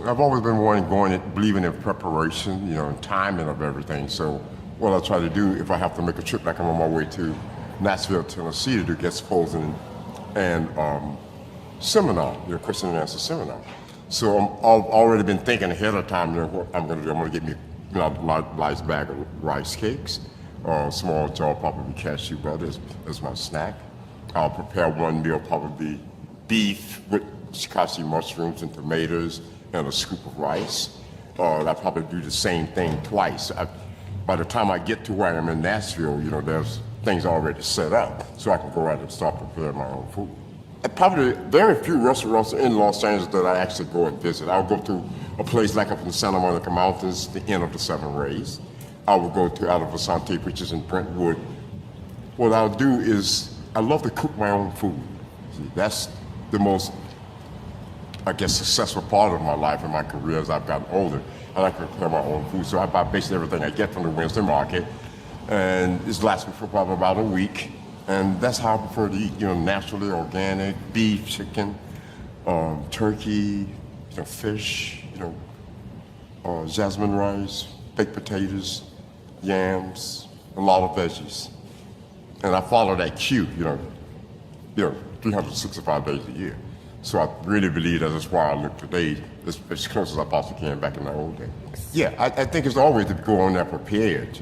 I've always been believing in preparation, and timing of everything. So what I try to do, if I have to make a trip, like I'm on my way to Nashville, Tennessee to do guest posing and seminar, question and answer seminar. So I've already been thinking ahead of time, what I'm going to do. I'm going to get me a nice bag of rice cakes, small jar, probably cashew butter as my snack. I'll prepare one meal, probably beef with cashew mushrooms and tomatoes and a scoop of rice. I'll probably do the same thing twice. By the time I get to where I am in Nashville, there's things already set up, so I can go out and start preparing my own food. Probably very few restaurants in Los Angeles that I actually go and visit. I'll go to a place like up in the Santa Monica Mountains, the Inn of the Seven Rays. I will go to out of Asante, which is in Brentwood. What I'll do is, I love to cook my own food. See, that's the most, successful part of my life and my career as I've gotten older. I like to prepare my own food, so I buy basically everything I get from the Wednesday market, and this lasts me for probably about a week. And that's how I prefer to eat, naturally, organic, beef, chicken, turkey, fish, jasmine rice, baked potatoes, yams, a lot of veggies. And I follow that cue, 365 days a year. So I really believe that's why I look today as close as I possibly can back in the old days. Yeah, I think it's always to go on there prepared,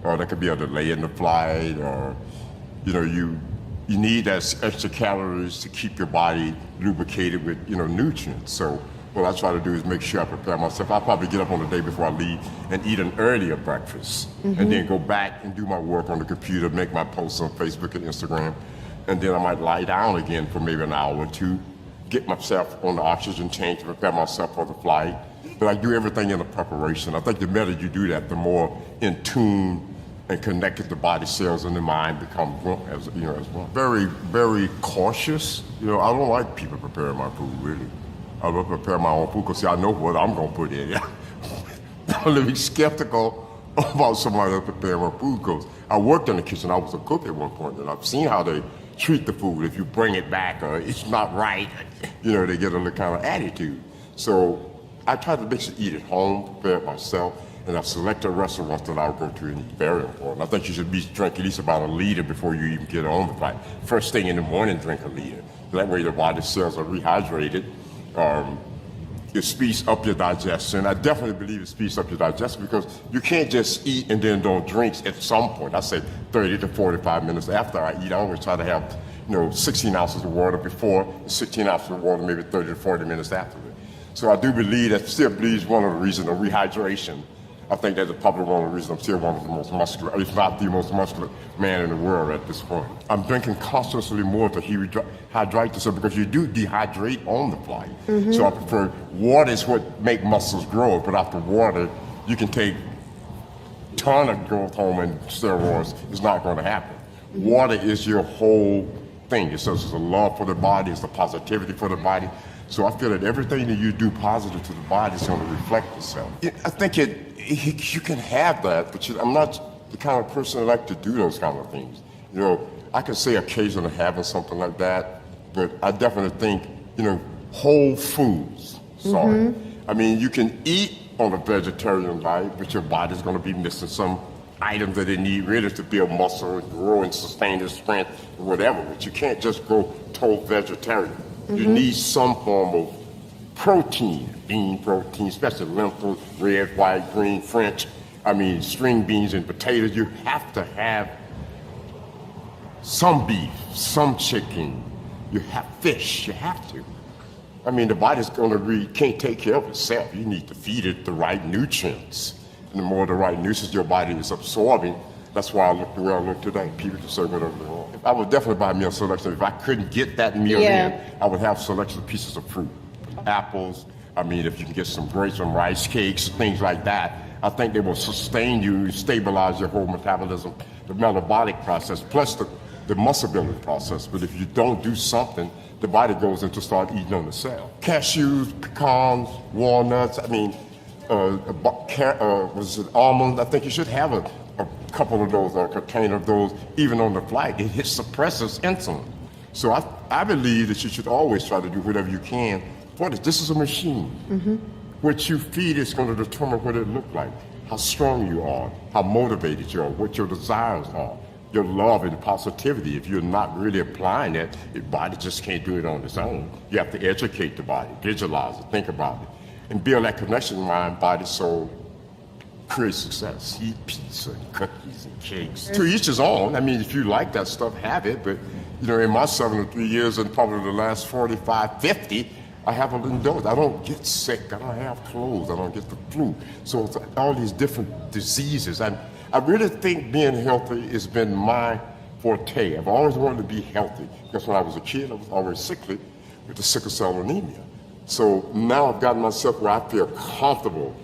or there could be a delay in the flight, or you need that extra calories to keep your body lubricated with, nutrients. So what I try to do is make sure I prepare myself. I'll probably get up on the day before I leave and eat an earlier breakfast, and then go back and do my work on the computer, make my posts on Facebook and Instagram, and then I might lie down again for maybe an hour or two, get myself on the oxygen tank to prepare myself for the flight. But I do everything in the preparation. I think the better you do that, the more in tune and connected the body cells and the mind become as one. Very, very cautious. I don't like people preparing my food, really. I will prepare my own food because I know what I'm going to put in it. I'm really skeptical about somebody else preparing my food because I worked in the kitchen. I was a cook at one point, and I've seen how they treat the food. If you bring it back or it's not right, they get a little kind of attitude. So I try to basically eat at home, prepare it myself, and I've selected restaurants that I'll go to, and it's very important. I think you should drink at least about a liter before you even get on the flight. First thing in the morning, drink a liter. That way the body cells are rehydrated. It speeds up your digestion. I definitely believe it speeds up your digestion because you can't just eat and then don't drink at some point. I say 30 to 45 minutes after I eat. I always try to have 16 ounces of water before, 16 ounces of water maybe 30 to 40 minutes after it. So I do believe that still believes one of the reasons of rehydration. I think that's probably one of the reasons I'm still one of the most muscular, if not the most muscular man in the world at this point. I'm drinking constantly more to hydrate yourself because you do dehydrate on the flight. So I prefer water is what make muscles grow, but after water, you can take a ton of growth hormone and steroids. It's not going to happen. Water is your whole thing. It's a love for the body. It's a positivity for the body. So I feel that everything that you do positive to the body is going to reflect itself. I think you can have that, but I'm not the kind of person that like to do those kind of things. I can say occasionally having something like that, but I definitely think, whole foods. Sorry. I mean, you can eat on a vegetarian diet, but your body's going to be missing some items that it needs really to build muscle, grow and sustain its strength, or whatever. But you can't just go total vegetarian. You need some form of protein, bean protein, especially lentils, red, white, green, French. String beans and potatoes. You have to have some beef, some chicken. You have fish. You have to. The body's can't take care of itself. You need to feed it the right nutrients. And the more the right nutrients your body is absorbing, that's why I look the way I look today. People can say whatever they want. I would definitely buy a meal selection. If I couldn't get that meal in, I would have selection of pieces of fruit. Apples, if you can get some grapes, some rice cakes, things like that, I think they will sustain you, stabilize your whole metabolism, the metabolic process, plus the muscle building process. But if you don't do something, the body goes into start eating on itself. Cashews, pecans, walnuts, almonds, I think you should have a couple of those, a container of those, even on the flight. It suppresses insulin. So I believe that you should always try to do whatever you can This is a machine. What you feed is going to determine what it looks like, how strong you are, how motivated you are, what your desires are, your love and positivity. If you're not really applying it, your body just can't do it on its own. You have to educate the body, visualize it, think about it, and build that connection mind, body, soul, create success. Eat pizza and cookies and cakes. To each his own. I mean, if you like that stuff, have it. But, in my 73 years and probably the last 45, 50, I haven't indulged. I don't get sick. I don't have colds. I don't get the flu. So it's all these different diseases. I really think being healthy has been my forte. I've always wanted to be healthy because when I was a kid, I was always sickly with the sickle cell anemia. So now I've gotten myself where I feel comfortable.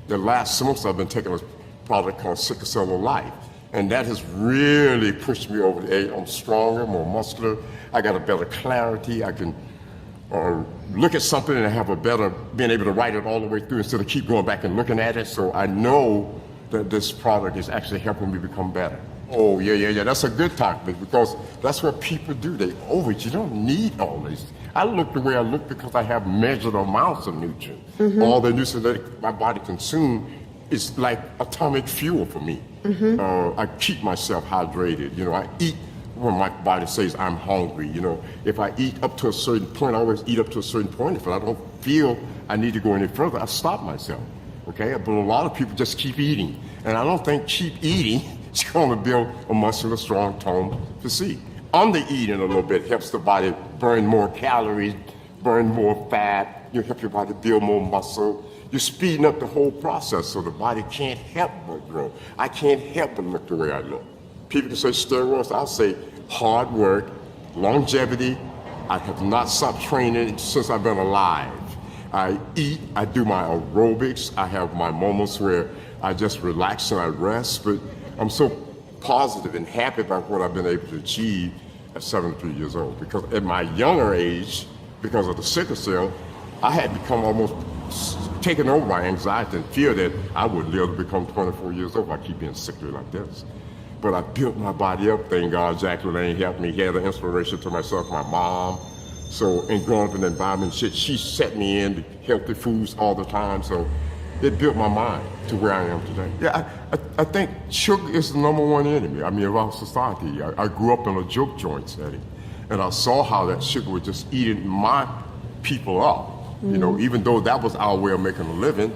The last semester I've been taking a product called Sickle Cell Life. And that has really pushed me over the edge. I'm stronger, more muscular. I got a better clarity. I can look at something and have a better, being able to write it all the way through instead of keep going back and looking at it. So I know that this product is actually helping me become better. Oh, yeah. That's a good topic because that's what people do. They overeat. You don't need all this. I look the way I look because I have measured amounts of nutrients. All the nutrients that my body consumes is like atomic fuel for me. I keep myself hydrated. I eat when my body says I'm hungry. If I eat up to a certain point, I always eat up to a certain point. If I don't feel I need to go any further, I stop myself. Okay, but a lot of people just keep eating. And I don't think keep eating is going to build a muscular, strong, toned physique. Under-eating a little bit helps the body burn more calories, burn more fat. You help your body build more muscle. You're speeding up the whole process so the body can't help but grow. I can't help but look the way I look. People can say steroids. I'll say hard work, longevity. I have not stopped training since I've been alive. I eat, I do my aerobics. I have my moments where I just relax and I rest, but I'm so positive and happy about what I've been able to achieve at 73 years old. Because at my younger age, because of the sickle cell, I had become almost taken over by anxiety and fear that I would live to become 24 years old if I keep being sickly like this. But I built my body up, thank God. Jacqueline Lane helped me. He had an inspiration to myself, my mom. So, in growing up in the environment, she set me in healthy foods all the time. So, it built my mind to where I am today. Yeah, I think sugar is the #1 enemy. I mean, of our society. I grew up in a joke joint setting, and I saw how that sugar was just eating my people up. Even though that was our way of making a living,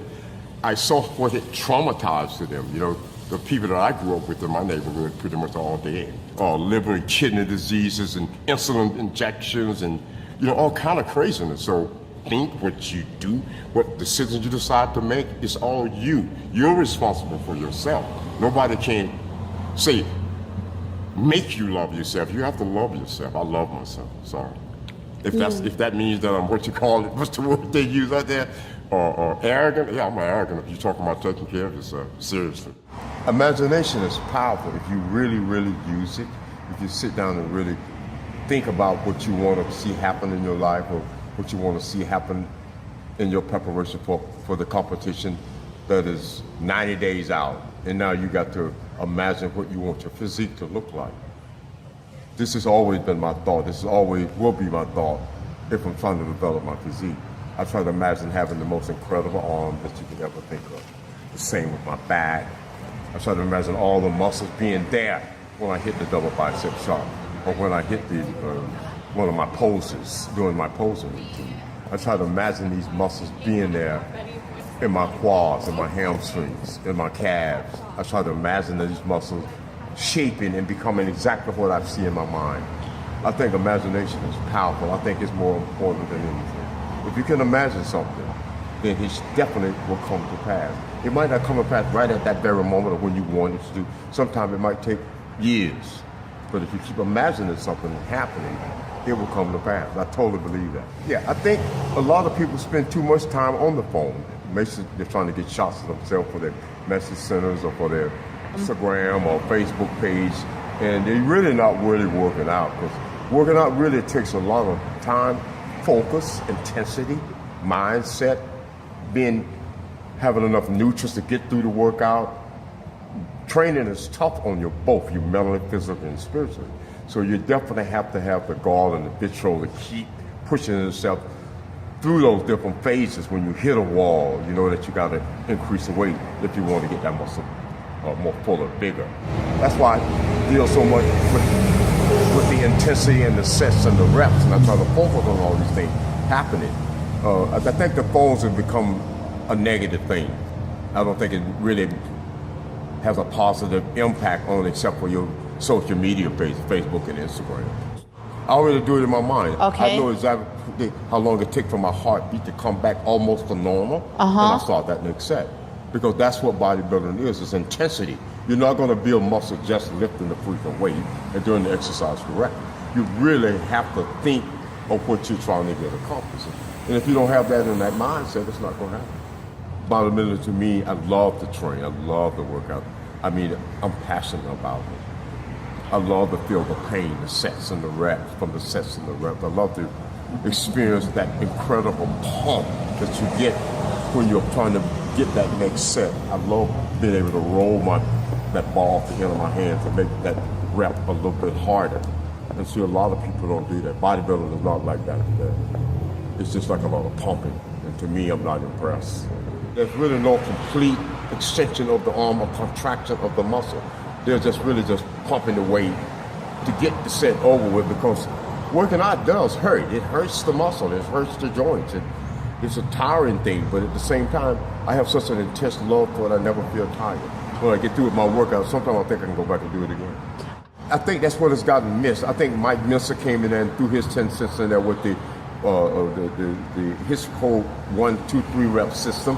I saw what it traumatized to them. The people that I grew up with in my neighborhood pretty much all dead. Liver and kidney diseases and insulin injections and, all kind of craziness. So think what you do, what decisions you decide to make, it's all you. You're responsible for yourself. Nobody can say, make you love yourself. You have to love yourself. I love myself, sorry. If that means that I'm what you call it, what's the word they use out there? Or arrogant? Yeah, I'm arrogant if you're talking about taking care of yourself, seriously. Imagination is powerful if you really, really use it. If you sit down and really think about what you want to see happen in your life or what you want to see happen in your preparation for the competition that is 90 days out. And now you got to imagine what you want your physique to look like. This has always been my thought. This always will be my thought if I'm trying to develop my physique. I try to imagine having the most incredible arm that you could ever think of. The same with my back. I try to imagine all the muscles being there when I hit the double bicep shot or when I hit one of my poses, during my posing routine. I try to imagine these muscles being there in my quads, in my hamstrings, in my calves. I try to imagine these muscles shaping and becoming exactly what I see in my mind. I think imagination is powerful. I think it's more important than anything. If you can imagine something, then it definitely will come to pass. It might not come to pass right at that very moment of when you want it to do. Sometimes it might take years. But if you keep imagining something happening, it will come to pass. I totally believe that. Yeah, I think a lot of people spend too much time on the phone. They're trying to get shots of themselves for their message centers or for their Instagram or Facebook page, and they're really not really working out, because working out really takes a lot of time, focus, intensity, mindset, having enough nutrients to get through the workout. Training is tough on you both, you mentally, physically, and spiritually. So you definitely have to have the gall and the vitriol to keep pushing yourself through those different phases, when you hit a wall, you know that you got to increase the weight if you want to get that muscle more fuller, bigger. That's why I deal so much with the intensity and the sets and the reps, and I try to focus on all these things happening. I think the phones have become a negative thing. I don't think it really has a positive impact on except for your social media page, Facebook and Instagram. I already do it in my mind. Okay. I know exactly how long it takes for my heartbeat to come back almost to normal, and I start that next set. Because that's what bodybuilding is, it's intensity. You're not gonna build muscle just lifting the freaking weight and doing the exercise correctly. You really have to think of what you're trying to get accomplished. And if you don't have that in that mindset, it's not gonna happen. Bodybuilding to me, I love to train, I love to work out. I mean, I'm passionate about it. I love to feel the pain, the sets and the reps, from the sets and the reps. I love to experience that incredible pump that you get when you're trying to get that next set. I love being able to roll that ball off the end of my hands and make that rep a little bit harder. And see, a lot of people don't do that. Bodybuilding is not like that today. It's just like a lot of pumping. And to me, I'm not impressed. There's really no complete extension of the arm or contraction of the muscle. They're just really just pumping the weight to get the set over with, because working out does hurt. It hurts the muscle, it hurts the joints. It's a tiring thing, but at the same time, I have such an intense love for it, I never feel tired. When I get through with my workout, sometimes I think I can go back and do it again. I think that's what has gotten missed. I think Mike Milser came in there and threw his 10 cents in there with his whole 1, 2, 3 rep system,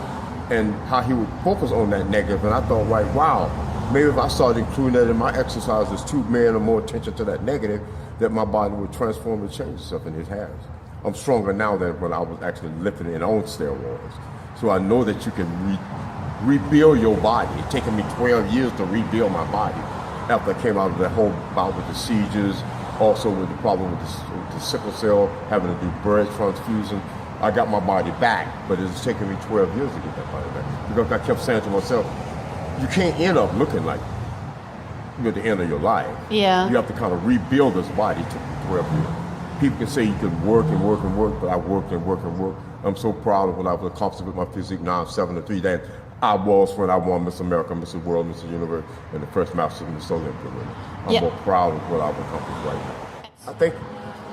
and how he would focus on that negative. And I thought, like, wow, maybe if I started including that in my exercises too, paying more attention to that negative, that my body would transform and change itself, and it has. I'm stronger now than when I was actually lifting it on steroids. So I know that you can rebuild your body. It's taken me 12 years to rebuild my body after I came out of that whole bout with the seizures, also with the problem with the sickle cell, having to do blood transfusion. I got my body back, but it's taken me 12 years to get that body back. Because I kept saying to myself, you can't end up looking like you're at the end of your life. Yeah. You have to kind of rebuild this body. It took me 12 years. People can say you can work and work and work, but I worked and worked and worked. I'm so proud of what I've accomplished with my physique now. I'm 7'3" than I was when I won Miss America, Mrs. World, Mrs. Universe, and the first Masters of Miss Olympia. I'm more proud of what I've accomplished right now. I think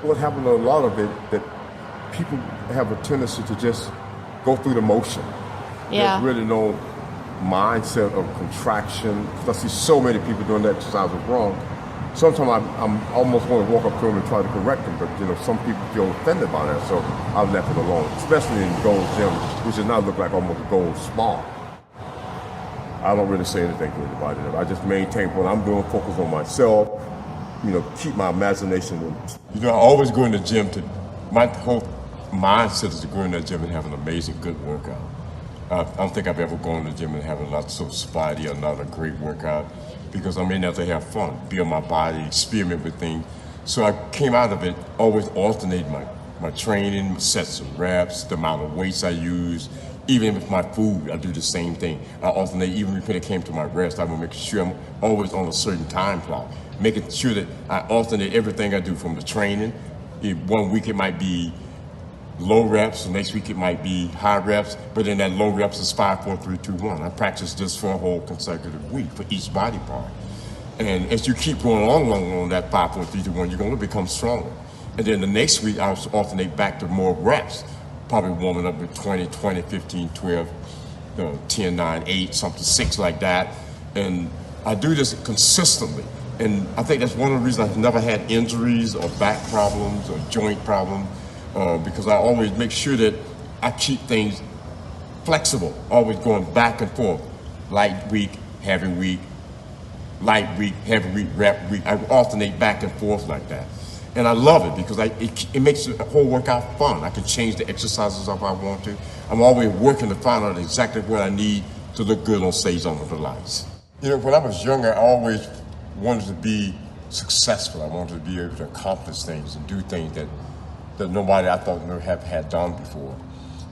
what happened to a lot of it, that people have a tendency to just go through the motion. Yeah. There's really no mindset of contraction. I see so many people doing that exercise wrong. Sometimes I'm almost want to walk up to them and try to correct them, but you know, some people feel offended by that, so I've left it alone, especially in Gold's Gym, which does not look like almost Gold Spa. I don't really say anything to anybody. I just maintain what I'm doing, focus on myself, you know, keep my imagination. You know, I always go in the gym my whole mindset is to go in that gym and have an amazing, good workout. I don't think I've ever gone to the gym and have a lot so spotty or not a great workout, because I'm in there to have fun, build my body, experiment with things. So I came out of it, always alternate my training, sets of reps, the amount of weights I use. Even with my food, I do the same thing. I alternate, even when it came to my rest, I will make sure I'm always on a certain time clock, making sure that I alternate everything I do from the training. One week it might be low reps, the next week it might be high reps, but then that low reps is 5, 4, 3, 2, 1. I practice this for a whole consecutive week for each body part. And as you keep going along on that 5, 4, 3, 2, 1, you're gonna become stronger. And then the next week I'll alternate back to more reps, probably warming up with 20, 15, 12, 10, 9, 8, something, 6 like that. And I do this consistently. And I think that's one of the reasons I've never had injuries or back problems or joint problems. Because I always make sure that I keep things flexible, always going back and forth. Light week, heavy week, light week, heavy week, rep week. I alternate back and forth like that. And I love it because it makes the whole workout fun. I can change the exercises if I want to. I'm always working to find out exactly what I need to look good on stage under the lights. You know, when I was younger, I always wanted to be successful. I wanted to be able to accomplish things and do things that nobody I thought never had done before.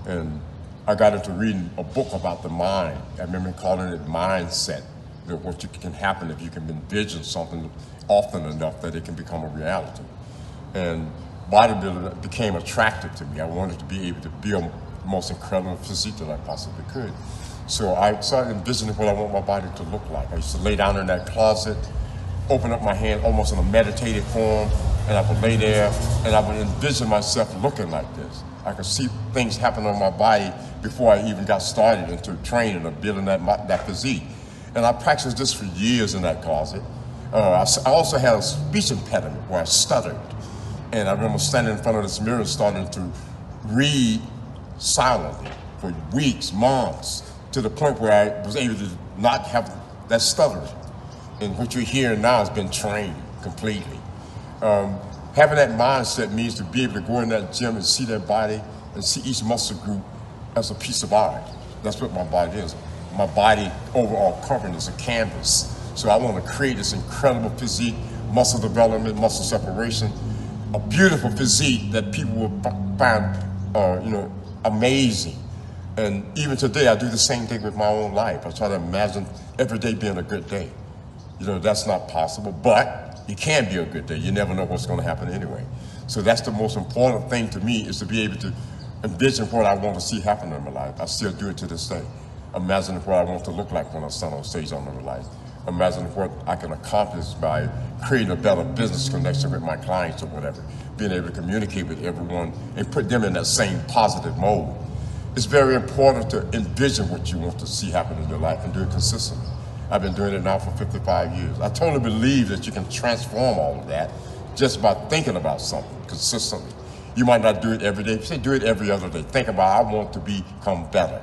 And I got into reading a book about the mind. I remember calling it mindset, what can happen if you can envision something often enough that it can become a reality. And bodybuilder became attractive to me. I wanted to be able to build the most incredible physique that I possibly could. So I started envisioning what I want my body to look like. I used to lay down in that closet, open up my hand almost in a meditative form, and I would lay there and I would envision myself looking like this. I could see things happen on my body before I even got started into training or building that physique. And I practiced this for years in that closet. I also had a speech impediment where I stuttered. And I remember standing in front of this mirror starting to read silently for weeks, months, to the point where I was able to not have that stuttering. And what you're hearing now has been trained completely. Having that mindset means to be able to go in that gym and see that body and see each muscle group as a piece of art. That's what my body is. My body overall covering is a canvas. So I want to create this incredible physique, muscle development, muscle separation, a beautiful physique that people will find, amazing. And even today, I do the same thing with my own life. I try to imagine every day being a good day. That's not possible, but it can be a good day. You never know what's going to happen anyway. So that's the most important thing to me, is to be able to envision what I want to see happen in my life. I still do it to this day. Imagine what I want to look like when I stand on stage on my life. Imagine what I can accomplish by creating a better business connection with my clients or whatever, being able to communicate with everyone and put them in that same positive mode. It's very important to envision what you want to see happen in your life and do it consistently. I've been doing it now for 55 years. I totally believe that you can transform all of that just by thinking about something consistently. You might not do it every day. Say do it every other day. Think about, I want to become better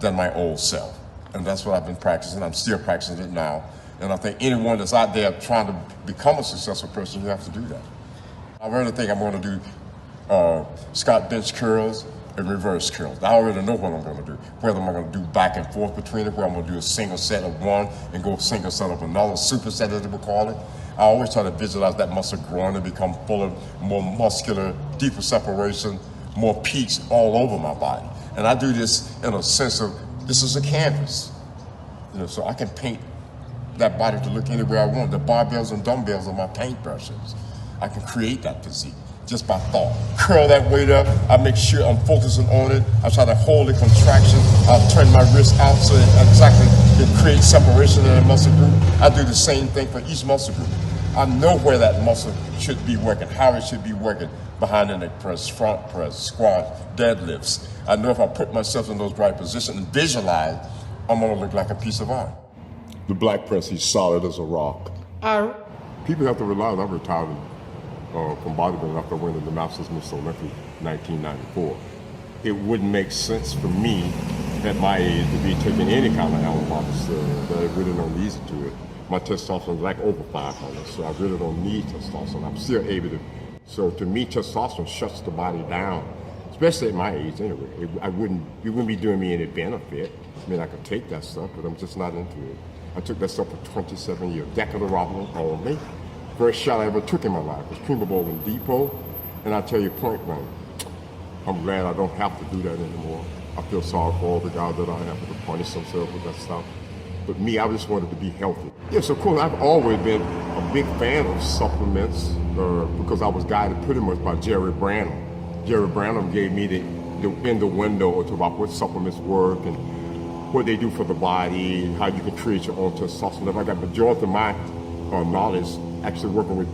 than my old self. And that's what I've been practicing. I'm still practicing it now. And I think anyone that's out there trying to become a successful person, you have to do that. I really think I'm going to do Scott bench curls and reverse curls. I already know what I'm going to do. Whether I'm going to do back and forth between it, where I'm going to do a single set of one and go single set of another, superset as they would call it. I always try to visualize that muscle growing and become full of more muscular, deeper separation, more peaks all over my body. And I do this in a sense of, this is a canvas, so I can paint that body to look anywhere I want. The barbells and dumbbells are my paintbrushes. I can create that physique just by thought. Curl that weight up, I make sure I'm focusing on it. I try to hold the contraction. I'll turn my wrist out so it creates separation in the muscle group. I do the same thing for each muscle group. I know where that muscle should be working, how it should be working. Behind the neck press, front press, squat, deadlifts. I know if I put myself in those right positions and visualize, I'm gonna look like a piece of art. The black press, he's solid as a rock. People have to realize I retired from bodybuilding after winning the Masters Mr. Olympia in 1994. It wouldn't make sense for me at my age to be taking any kind of anabolic steroid. I really don't need to do it. My testosterone is like over 500, so I really don't need testosterone. I'm still able to. So to me, testosterone shuts the body down, especially at my age anyway. It wouldn't be doing me any benefit. I mean, I could take that stuff, but I'm just not into it. I took that stuff for 27 years. Decade of Robby only. First shot I ever took in my life was Primo Bowling Depot, and I tell you point blank, I'm glad I don't have to do that anymore. I feel sorry for all the guys that I have to punish themselves with that stuff. But me, I just wanted to be healthy. Yes, of course, I've always been a big fan of supplements because I was guided pretty much by Jerry Branham. Jerry Branham gave me the in the window to about what supplements work and what they do for the body, and how you can create your own testosterone. I got majority of my knowledge actually working with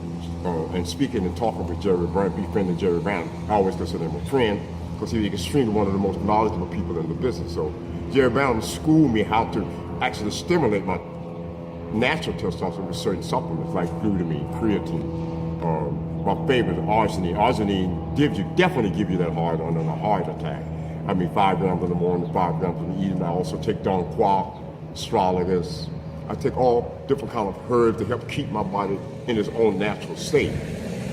and speaking and talking with Jerry Branham, befriending Jerry Branham. I always consider him a friend because he's extremely one of the most knowledgeable people in the business. So Jerry Branham schooled me how to actually stimulate my natural testosterone with certain supplements like glutamine, creatine. My favorite, arginine. Arginine definitely give you that heart on a heart attack. I mean, 5 grams in the morning, 5 grams in the evening. I also take Don Quack, astragalus. I take all different kind of herbs to help keep my body in its own natural state.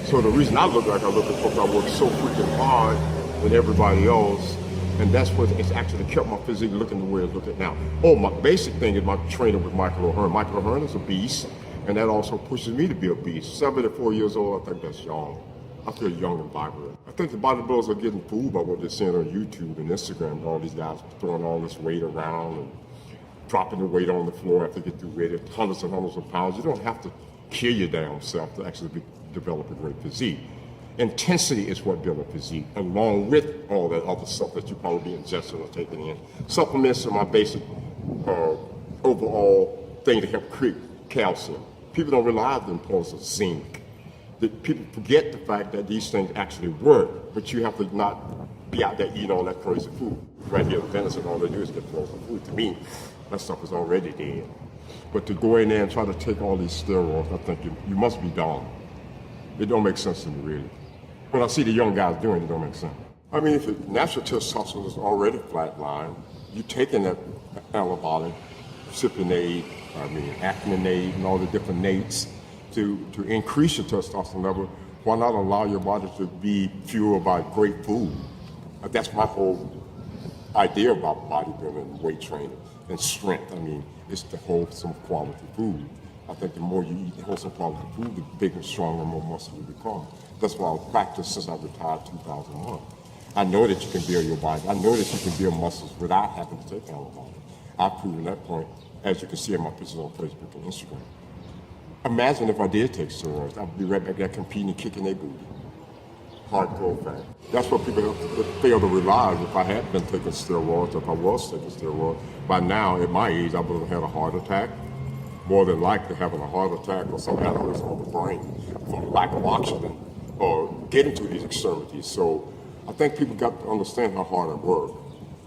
So the reason I look like I look is because I work so freaking hard with everybody else, and that's what it's actually kept my physique looking the way it's looking now. Oh, my basic thing is my training with Michael O'Hearn. Michael O'Hearn is a beast, and that also pushes me to be a beast. 74 years old, I think that's young. I feel young and vibrant. I think the bodybuilders are getting fooled by what they're seeing on YouTube and Instagram. All these guys throwing all this weight around and dropping the weight on the floor after they get through weight, hundreds and hundreds of pounds. You don't have to kill your damn self to actually develop a great physique. intensity is what builds a physique, along with all that other stuff that you probably be ingesting or taking in. Supplements are my basic overall thing to help create calcium. People don't realize the importance of zinc. People forget the fact that these things actually work, but you have to not be out there eating all that crazy food. Right here, the venison, all they do is get frozen food. To me, that stuff is already dead. But to go in there and try to take all these steroids, I think you must be dumb. It don't make sense to me, really. When I see the young guys doing it, it don't make sense. I mean, if your natural testosterone is already flatlined, you taking that anabolic, cypionate, actinate, and all the different nates to increase your testosterone level, why not allow your body to be fueled by great food? That's my whole idea about bodybuilding and weight training and strength. I mean, it's the wholesome quality food. I think the more you eat wholesome quality food, the bigger, stronger, more muscle you become. That's why I've practiced since I retired in 2001. I know that you can build your body. I know that you can build muscles without having to take anabolic. I've proven that point, as you can see in my pictures on Facebook and Instagram. Imagine if I did take steroids. I'd be right back there competing, kicking their booty. Hardcore fan. That's what people fail to realize. If I had been taking steroids, if I was taking steroids, by now, at my age, I would have had a heart attack. More than likely having a heart attack or some aneurysm of the brain from lack of oxygen or getting to these extremities. So I think people got to understand how hard I work.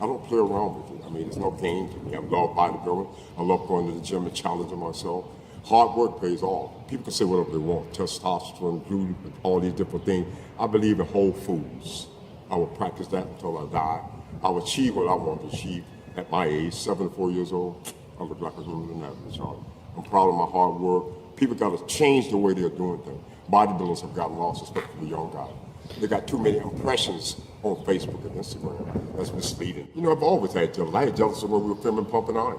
I don't play around with it. I mean, it's no game to me. I love bodybuilding. I love going to the gym and challenging myself. Hard work pays off. People can say whatever they want, testosterone, gluten, all these different things. I believe in whole foods. I will practice that until I die. I will achieve what I want to achieve at my age, 74 years old. I look like a human anatomy chart. I'm proud of my hard work. People got to change the way they're doing things. Bodybuilders have gotten lost, especially the young guys. They got too many impressions on Facebook and Instagram. That's misleading. You know, I've always had jealousy. I had jealousy when we were filming Pumping Iron.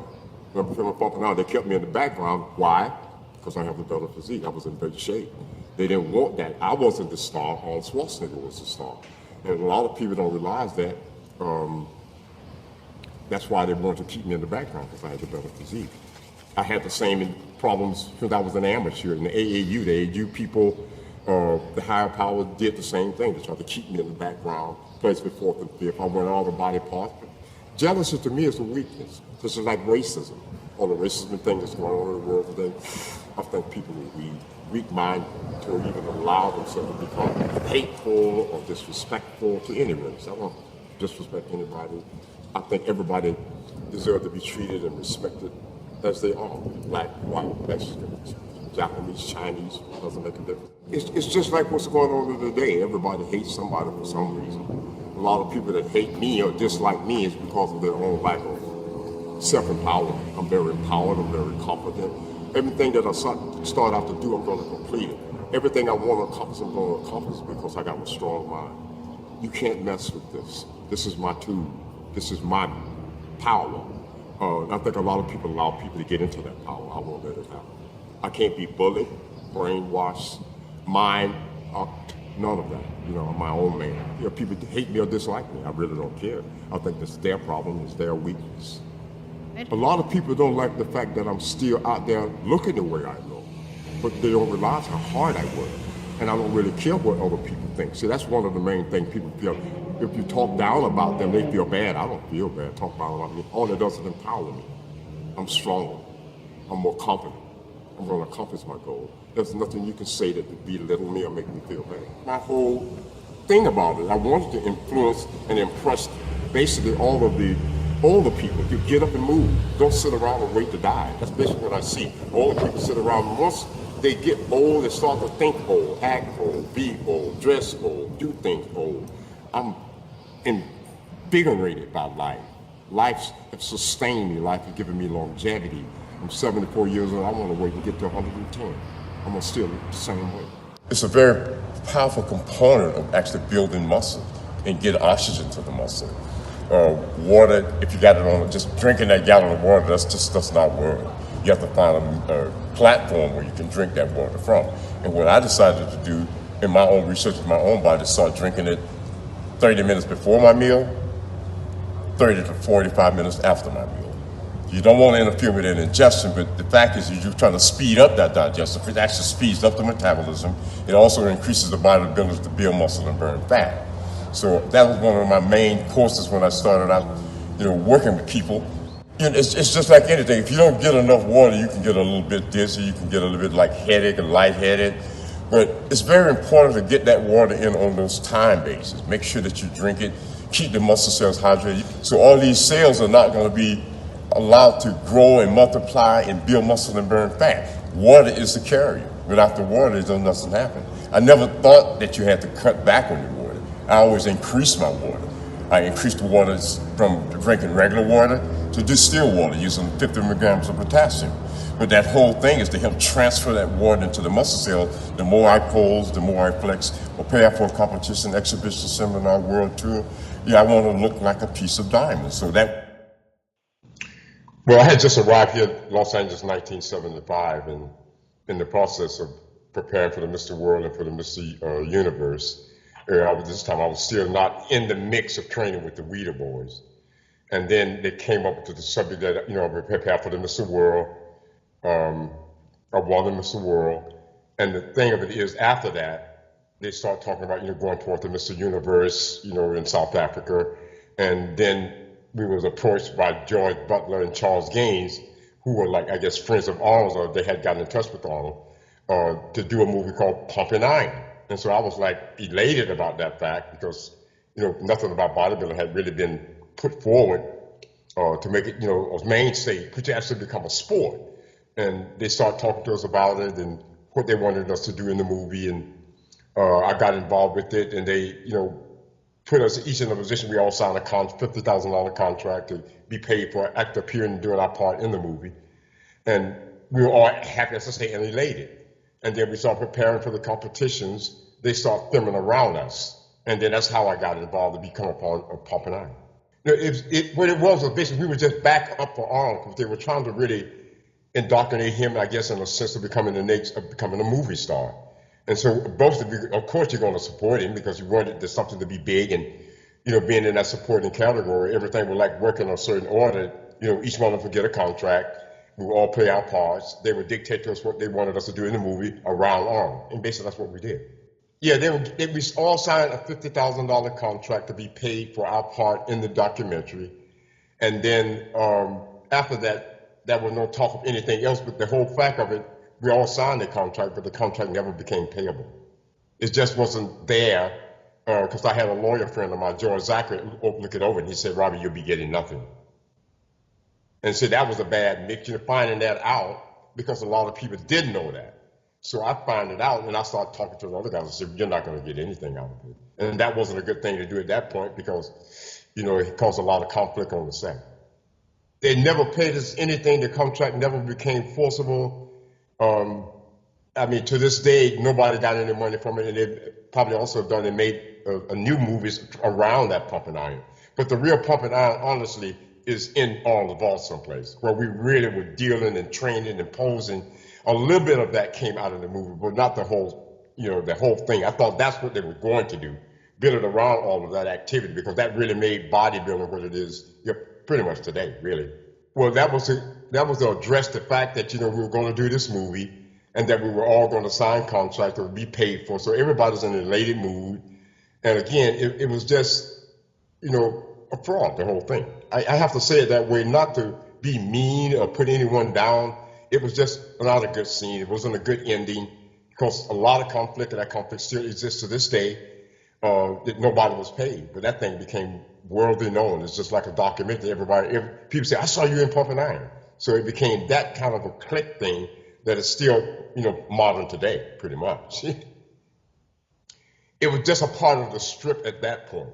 When we were filming Pumping Iron, they kept me in the background. Why? Because I have a better physique. I was in better shape. They didn't want that. I wasn't the star. Arnold Schwarzenegger was the star. And a lot of people don't realize that. That's why they wanted to keep me in the background, because I had a better physique. I had the same problems since I was an amateur in the AAU. The AAU people, the higher power did the same thing. They tried to keep me in the background, place me fourth and fifth. I went all the body parts. Jealousy to me is a weakness. This is like racism. All the racism thing that's going on in the world today. I think people are weak-minded to even allow themselves to become hateful or disrespectful to any race. I don't disrespect anybody. I think everybody deserves to be treated and respected as they are. Black, white, Mexican, Japanese, Chinese, doesn't make a difference. It's just like what's going on today. Everybody hates somebody for some reason. A lot of people that hate me or dislike me is because of their own lack of self-empowerment. I'm very empowered, I'm very confident. Everything that I start out to do, I'm going to complete it. Everything I want to accomplish, I'm going to accomplish because I got a strong mind. You can't mess with this. This is my tool. This is my power. I think a lot of people allow people to get into that power. I won't let it happen. I can't be bullied, brainwashed, mind, none of that. You know, I'm my own man. You know, people hate me or dislike me. I really don't care. I think that's their problem, it's their weakness. A lot of people don't like the fact that I'm still out there looking the way I look, but they don't realize how hard I work. And I don't really care what other people think. See, that's one of the main things people feel. If you talk down about them, they feel bad. I don't feel bad. Talk down about me. All it does is empower me. I'm stronger. I'm more confident. I'm going to accomplish my goal. There's nothing you can say that belittle me or make me feel bad. My whole thing about it, I wanted to influence and impress basically all the older people. You get up and move. Don't sit around and wait to die. That's basically what I see. Older people sit around. Once they get old, they start to think old, act old, be old, dress old, do things old. I'm invigorated by life. Life has sustained me. Life has given me longevity. I'm 74 years old. I want to wait and get to 110. I'm going to still look the same way. It's a very powerful component of actually building muscle and get oxygen to the muscle. Water, if you got it on, just drinking that gallon of water, that's not work. You have to find a platform where you can drink that water from. And what I decided to do in my own research with my own body is start drinking it 30 minutes before my meal, 30 to 45 minutes after my meal. You don't want to interfere with that ingestion, but the fact is you're trying to speed up that digestion. It actually speeds up the metabolism. It also increases the body's ability to build muscle and burn fat. So that was one of my main courses when I started out, working with people. It's just like anything. If you don't get enough water, you can get a little bit dizzy, you can get a little bit like headache and lightheaded. But it's very important to get that water in on those time bases. Make sure that you drink it, keep the muscle cells hydrated. So all these cells are not going to be allowed to grow and multiply and build muscle and burn fat. Water is the carrier. Without the water, nothing happen. I never thought that you had to cut back on your water. I always increased my water. I increased the water from drinking regular water to distilled water using 50 milligrams of potassium. But that whole thing is to help transfer that water into the muscle cell. The more I pose, the more I flex. Prepare for a competition, exhibition, seminar, world tour. I want to look like a piece of diamond. So that. Well, I had just arrived here in Los Angeles in 1975, and in the process of preparing for the Mr. World and for the Mr. Universe, this time I was still not in the mix of training with the Weeder boys. And then they came up to the subject that, I prepared for the Mr. World. I won the Mr. World. And the thing of it is, after that, they start talking about, going toward the Mr. Universe, in South Africa. And then we was approached by George Butler and Charles Gaines, who were like, I guess, friends of Arnold's, or they had gotten in touch with Arnold, to do a movie called Pumping Iron. And so I was like elated about that fact because, nothing about bodybuilding had really been put forward to make it, a mainstay, to actually become a sport. And they started talking to us about it and what they wanted us to do in the movie. And I got involved with it, and they, put us each in a position. We all signed a $50,000 contract to be paid for appearing and doing our part in the movie. And we were all happy, as I say, and elated. And then we started preparing for the competitions. They started filming around us. And then that's how I got involved to become a part of Pumping Iron. What it was basically, we were just back up for Arnold because they were trying to really indoctrinate him, I guess, in a sense of becoming a movie star. And so both of you, of course, you're going to support him because you wanted there's something to be big, and being in that supporting category, everything was like working on a certain order. Each one of us would get a contract. We would all play our parts. They would dictate to us what they wanted us to do in the movie around Arnold, and basically that's what we did. Yeah, we all signed a $50,000 contract to be paid for our part in the documentary, and then after that, there was no talk of anything else. But the whole fact of it, we all signed the contract, but the contract never became payable. It just wasn't there because I had a lawyer friend of mine, George Zachary, look it over, and he said, "Robby, you'll be getting nothing." And so that was a bad mix, finding that out because a lot of people didn't know that. So I found it out, and I started talking to the other guys. I said, "You're not going to get anything out of it." And that wasn't a good thing to do at that point because, it caused a lot of conflict on the set. They never paid us anything. The contract never became forcible. To this day, nobody got any money from it, and they probably also done and made a new movies around that Pumping Iron. But the real Pumping Iron, honestly, is in all the vault someplace, where we really were dealing and training and posing. A little bit of that came out of the movie, but not the whole, the whole thing. I thought that's what they were going to do, build it around all of that activity, because that really made bodybuilding what it is pretty much today, really. Well, that was to address the fact that, we were going to do this movie and that we were all going to sign contracts that would be paid for. So everybody's in an elated mood. And again, it was just, a fraud, the whole thing. I have to say it that way, not to be mean or put anyone down. It was just not a good scene. It wasn't a good ending because a lot of conflict, and that conflict still exists to this day, that nobody was paid. But that thing became worldly known. It's just like a documentary. People say, "I saw you in Pumping Iron." So it became that kind of a click thing that is still, modern today, pretty much. It was just a part of the strip at that point.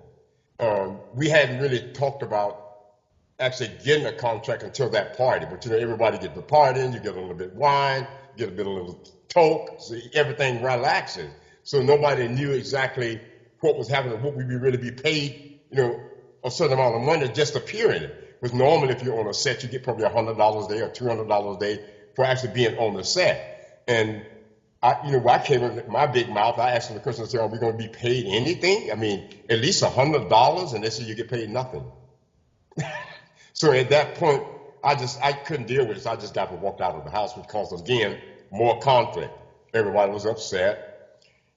We hadn't really talked about actually getting a contract until that party. But, everybody get the party in, you get a little bit wine, you get a little toke, so everything relaxes. So nobody knew exactly what was happening, what we'd really be paid, a certain amount of money just appearing in it. Because normally if you're on a set, you get probably $100 a day or $200 a day for actually being on the set. And I came in with my big mouth, I asked them the question, I said, "Are we going to be paid anything? At least $100?" And they said, "You get paid nothing." So at that point, I couldn't deal with it, so I just got up and walked out of the house, which caused, again, more conflict. Everybody was upset.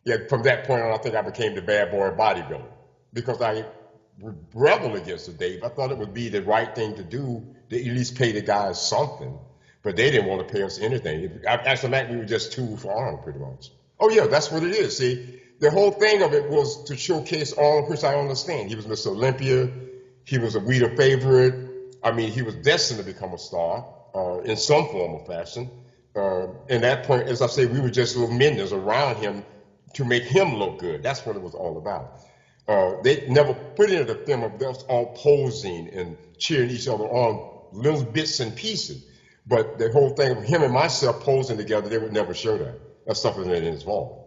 Yeah, from that point on, I think I became the bad boy bodybuilder because I rebelled against the Dave. I thought it would be the right thing to do to at least pay the guys something, but they didn't want to pay us anything. After that, we were just too for Arnold, pretty much. Oh yeah, that's what it is. See, the whole thing of it was to showcase Arnold, which I understand. He was Mr. Olympia. He was a Wheater favorite. I mean, he was destined to become a star in some form or fashion. And that point, as I say, we were just little minions around him to make him look good. That's what it was all about. They never put into the film of us all posing and cheering each other on little bits and pieces. But the whole thing of him and myself posing together, they would never show that. That stuff was in his fault.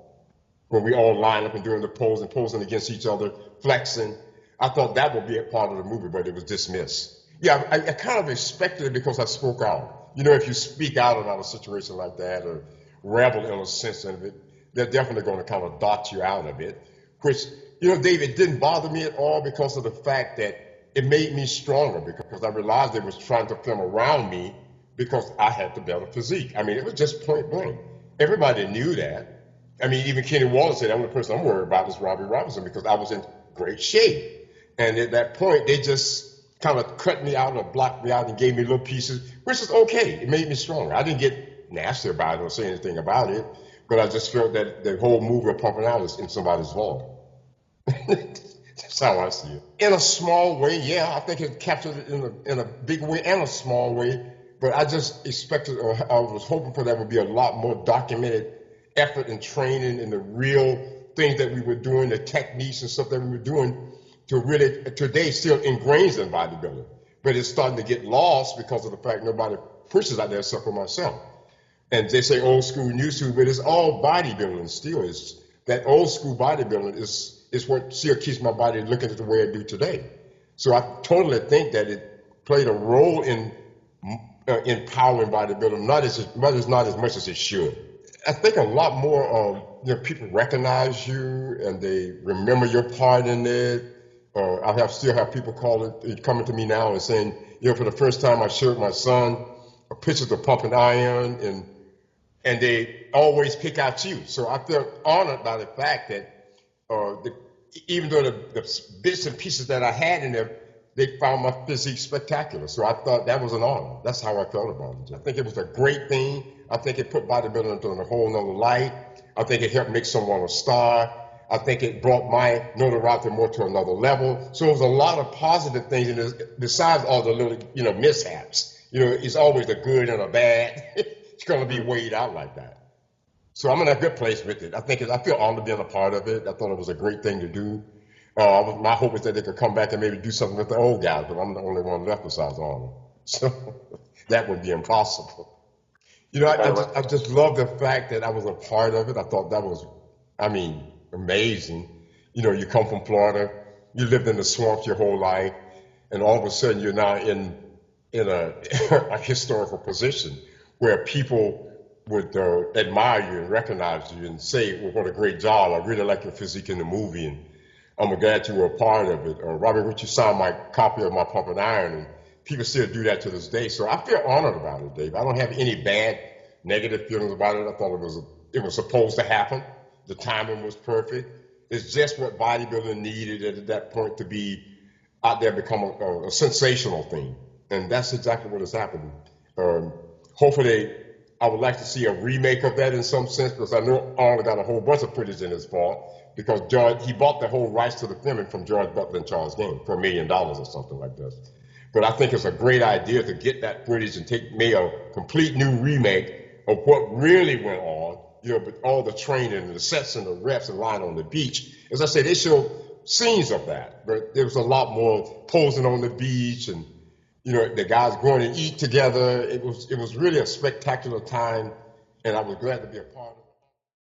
When we all line up and doing the pose and posing against each other, flexing, I thought that would be a part of the movie, but it was dismissed. Yeah, I kind of expected it because I spoke out. You know, if you speak out about a situation like that or rebel in a sense of it, they're definitely going to kind of dot you out of it, which, you know, Dave, it didn't bother me at all because of the fact that it made me stronger because I realized they was trying to film around me because I had the better physique. I mean, it was just point blank. Everybody knew that. I mean, even Kenny Wallace said, the only person I'm worried about is Robby Robinson because I was in great shape. And at that point, they just kind of cut me out or blocked me out and gave me little pieces, which is okay. It made me stronger. I didn't get nasty about it or say anything about it, but I just felt that the whole movie of pumping out is in somebody's fault. That's how I see it. In a small way, yeah, I think it captured it in a big way and a small way, but I just expected, or I was hoping for that would be a lot more documented effort and training and the real things that we were doing, the techniques and stuff that we were doing to really, today, still ingrained in bodybuilding. But it's starting to get lost because of the fact nobody pushes out there except for myself. And they say old school, new school, but it's all bodybuilding still. It's that old school bodybuilding is what still keeps my body looking at the way I do today. So I totally think that it played a role in empowering bodybuilding, not as much as it should. I think a lot more people recognize you and they remember your part in it. I still have people coming to me now and saying, you know, for the first time I showed my son a picture of the pumping iron and they always pick out you. So I feel honored by the fact that even though the bits and pieces that I had in there, they found my physique spectacular. So I thought that was an honor. That's how I felt about it. I think it was a great thing. I think it put bodybuilding into a whole nother light. I think it helped make someone a star. I think it brought my notoriety more to another level. So it was a lot of positive things in this, besides all the little, mishaps. It's always a good and a bad. It's going to be weighed out like that. So I'm in a good place with it. I feel honored being a part of it. I thought it was a great thing to do. My hope is that they could come back and maybe do something with the old guys, but I'm the only one left besides Arnold. So that would be impossible. I just love the fact that I was a part of it. I thought that was, amazing. You come from Florida, you lived in the swamps your whole life, and all of a sudden you're now in a historical position where people would admire you and recognize you and say, well, what a great job. I really like your physique in the movie, and I'm glad you were a part of it. Robby, would you sign my copy of my Pumping Iron? And people still do that to this day. So I feel honored about it, Dave. I don't have any bad, negative feelings about it. I thought it was supposed to happen. The timing was perfect. It's just what bodybuilding needed at that point to be out there, become a sensational thing. And that's exactly what has happened. Hopefully, I would like to see a remake of that in some sense, because I know Arnold got a whole bunch of footage in his vault, because he bought the whole rights to the filming from George Butler and Charles Game for $1 million or something like this. But I think it's a great idea to get that footage and make a complete new remake of what really went on, but all the training and the sets and the reps and lying on the beach. As I said, they show scenes of that, but there was a lot more posing on the beach and, the guys going to eat together. It was really a spectacular time, and I was glad to be a part of it.